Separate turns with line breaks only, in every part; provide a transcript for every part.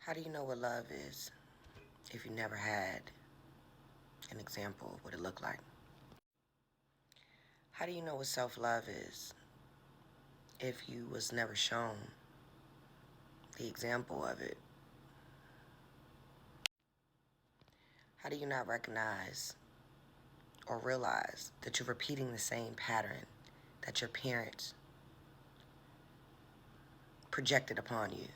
How do you know what love is if you never had an example of what it looked like? How do you know what self-love is if you was never shown the example of it? How do you not recognize or realize that you're repeating the same pattern that your parents projected upon you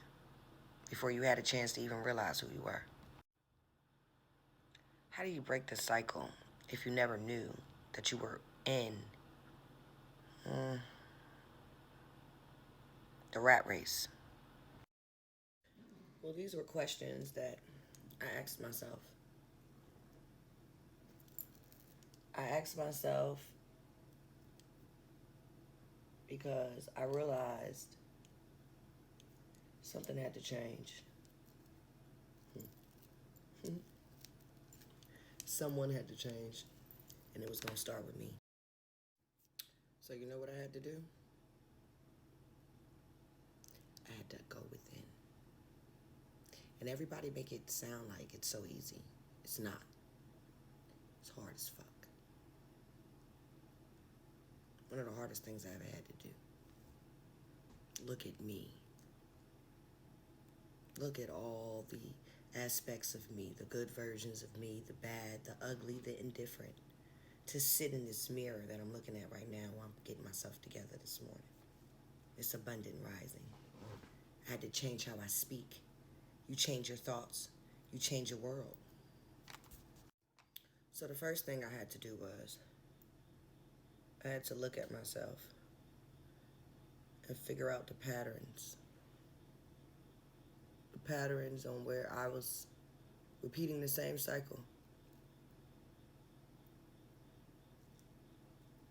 before you had a chance to even realize who you were? How do you break the cycle if you never knew that you were in the rat race? Well, these were questions that I asked myself. I asked myself because I realized something had to change. Someone had to change, and it was going to start with me. So, you know what I had to do? I had to go within. And everybody make it sound like it's so easy. It's not. It's hard as fuck. One of the hardest things I ever had to do. Look at me. Look at all the aspects of me, the good versions of me, the bad, the ugly, the indifferent. To sit in this mirror that I'm looking at right now while I'm getting myself together this morning. It's abundant rising. I had to change how I speak. You change your thoughts. You change your world. So the first thing I had to do was I had to look at myself and figure out the patterns. The patterns on where I was repeating the same cycle.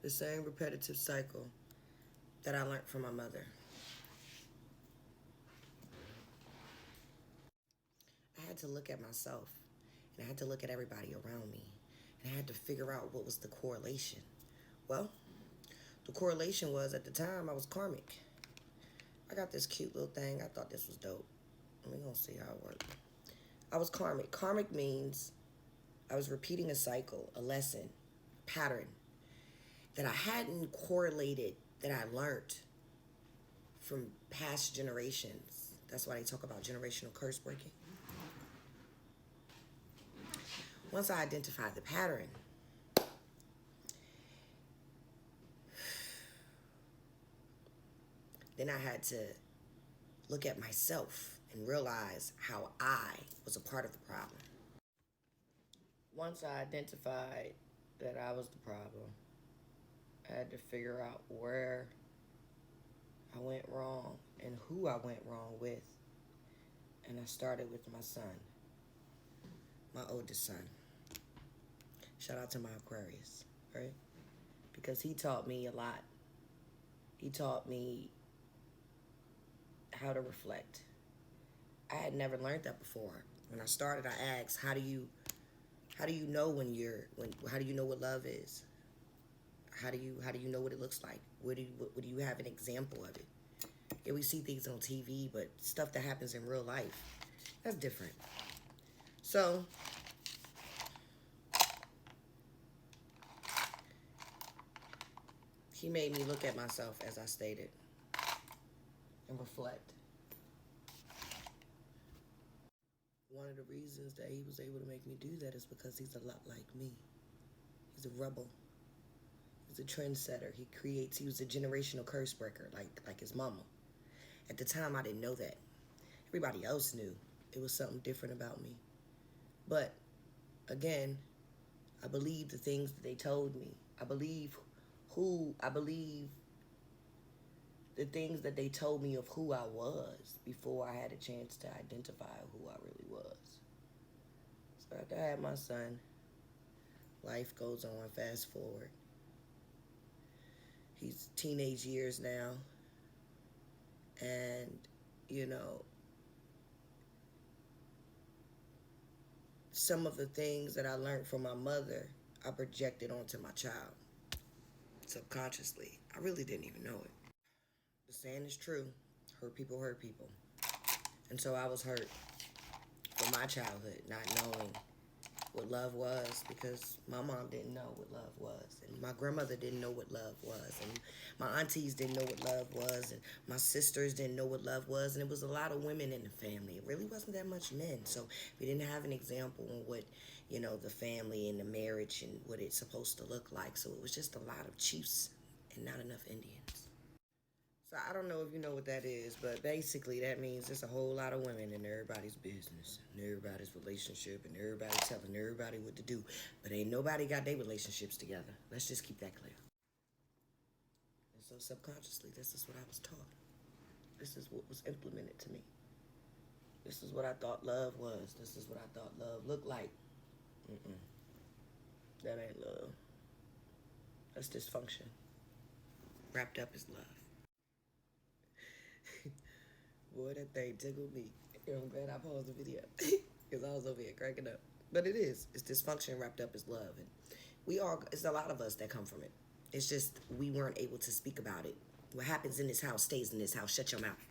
The same repetitive cycle that I learned from my mother. I had to look at myself, and I had to look at everybody around me, and I had to figure out what was the correlation. Well, the correlation was at the time I was karmic. I got this cute little thing. I thought this was dope. We're going to see how it works. I was karmic. Karmic means I was repeating a cycle, a lesson, a pattern that I hadn't correlated, that I learned from past generations. That's why they talk about generational curse breaking. Once I identified the pattern, then I had to look at myself and realize how I was a part of the problem. Once I identified that I was the problem, I had to figure out where I went wrong and who I went wrong with. And I started with my son, my oldest son. Shout out to my Aquarius, right? Because he taught me a lot. He taught me how to reflect. I had never learned that before. When I started, I asked, how do you know how do you know what love is? How do you know what it looks like? What do you have an example of it? Yeah, we see things on TV, but stuff that happens in real life, that's different. So he made me look at myself, as I stated, and reflect. One of the reasons that he was able to make me do that is because he's a lot like me. He's a rebel. He's a trendsetter. He was a generational curse breaker, like his mama. At the time, I didn't know that. Everybody else knew. It was something different about me. But, again, I believe the things that they told me. I believe the things that they told me of who I was before I had a chance to identify who I really was. So after I had my son, life goes on, fast forward. He's teenage years now. And, some of the things that I learned from my mother, I projected onto my child. Subconsciously. I really didn't even know it. The saying is true. Hurt people hurt people. And so I was hurt. for my childhood, not knowing what love was, because my mom didn't know what love was, and my grandmother didn't know what love was, and my aunties didn't know what love was, and my sisters didn't know what love was, and it was a lot of women in the family. It really wasn't that much men, so we didn't have an example on what, you know, the family and the marriage and what it's supposed to look like. So it was just a lot of chiefs and not enough Indians. So I don't know if you know what that is, but basically that means there's a whole lot of women in everybody's business, and everybody's relationship, and everybody telling everybody what to do. But ain't nobody got their relationships together. Let's just keep that clear. And so subconsciously, this is what I was taught. This is what was implemented to me. This is what I thought love was. This is what I thought love looked like. That ain't love. That's dysfunction wrapped up as love. Boy, that thing tickled me. I'm glad I paused the video because I was over here cracking up. But it is. It's dysfunction wrapped up as love. And it's a lot of us that come from it. It's just we weren't able to speak about it. What happens in this house stays in this house. Shut your mouth.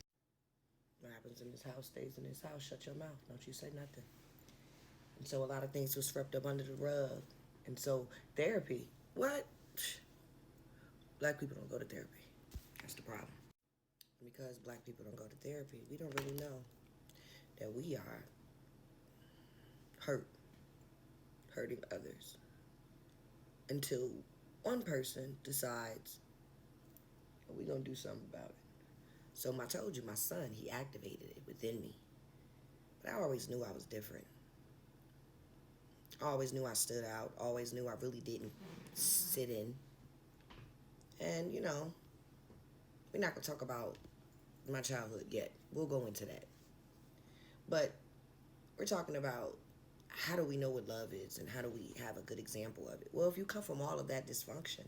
What happens in this house stays in this house. Shut your mouth. Don't you say nothing. And so a lot of things was swept up under the rug. And so therapy, what? Black people don't go to therapy. That's the problem. Because black people don't go to therapy, we don't really know that we are hurting others, until one person decides we're going to do something about it. So I told you, my son, he activated it within me. But I always knew I was different. I always knew I stood out. Always knew I really didn't sit in. And, you know, we're not going to talk about my childhood yet. We'll go into that. But we're talking about how do we know what love is and how do we have a good example of it? Well, if you come from all of that dysfunction,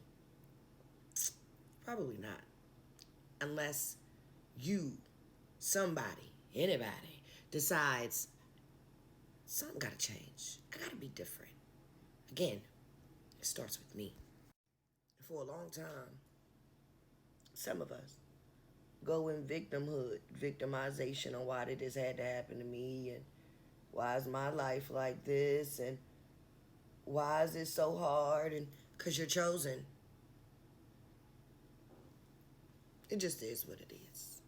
probably not. Unless you, somebody, anybody, decides something got to change. I got to be different. Again, it starts with me. For a long time, some of us go in victimization on why did this had to happen to me, and why is my life like this, and why is it so hard, and because you're chosen. It just is what it is.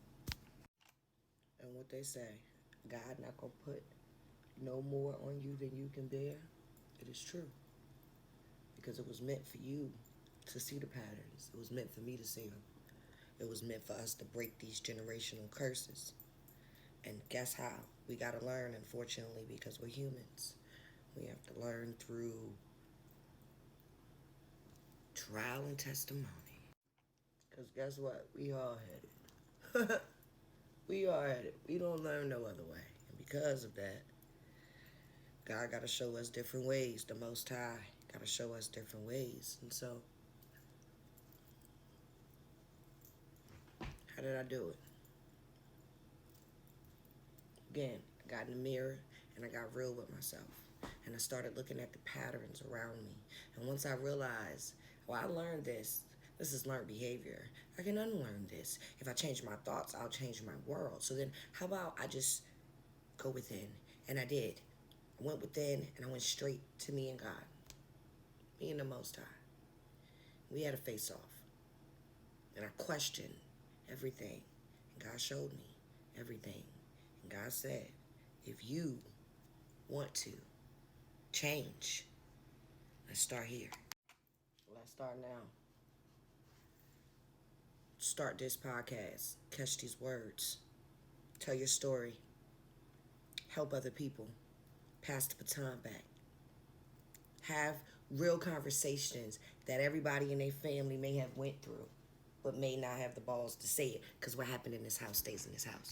And what they say, God not going to put no more on you than you can bear. It is true. Because it was meant for you to see the patterns. It was meant for me to see them. It was meant for us to break these generational curses. And guess how? We got to learn, unfortunately, because we're humans. We have to learn through trial and testimony. Because guess what? We all had it. We all had it. We don't learn no other way. And because of that, God got to show us different ways. The Most High got to show us different ways. And so, how did I do it? Again, I got in the mirror and I got real with myself. And I started looking at the patterns around me. And once I realized, well, I learned this. This is learned behavior. I can unlearn this. If I change my thoughts, I'll change my world. So then how about I just go within? And I did. I went within and I went straight to me and God. Me and the Most High. We had a face-off. And I questioned everything. And God showed me everything. And God said, if you want to change, let's start here. Let's start now. Start this podcast. Catch these words. Tell your story. Help other people. Pass the baton back. Have real conversations that everybody in their family may have went through, but may not have the balls to say it, because what happened in this house stays in this house.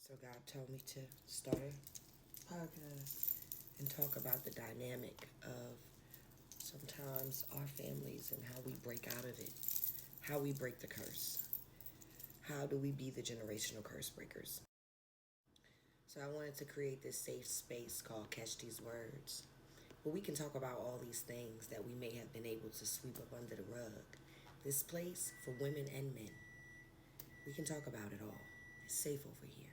So God told me to start a podcast and talk about the dynamic of sometimes our families and how we break out of it, how we break the curse. How do we be the generational curse breakers? So I wanted to create this safe space called Catch These Words, where we can talk about all these things that we may have been able to sweep up under the rug. This place for women and men. We can talk about it all. It's safe over here.